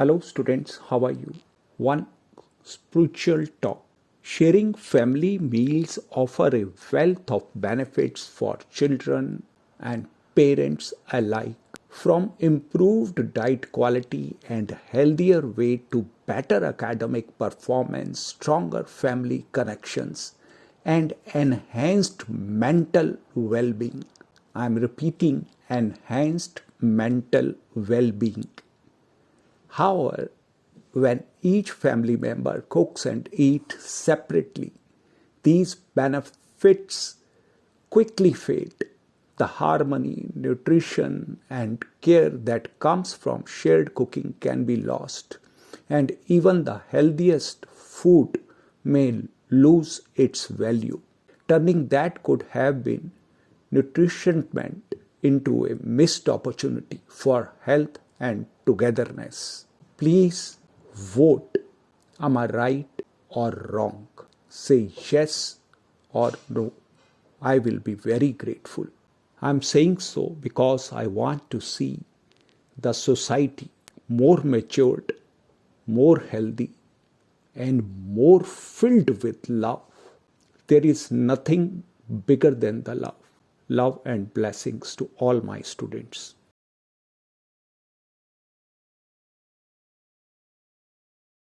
Hello students, how are you? One spiritual talk. Sharing family meals offer a wealth of benefits for children and parents alike. From improved diet quality and healthier weight to better academic performance, stronger family connections, and enhanced mental well being. I am repeating enhanced mental well being. However, when each family member cooks and eats separately, these benefits quickly fade. The harmony, nutrition, and care that comes from shared cooking can be lost, and even the healthiest food may lose its value, turning that could have been nutritionment into a missed opportunity for health and togetherness. Please vote. Am I right or wrong? Say yes or no. I will be very grateful. I'm saying so because I want to see the society more matured, more healthy, and more filled with love. There is nothing bigger than the love. Love and blessings to all my students.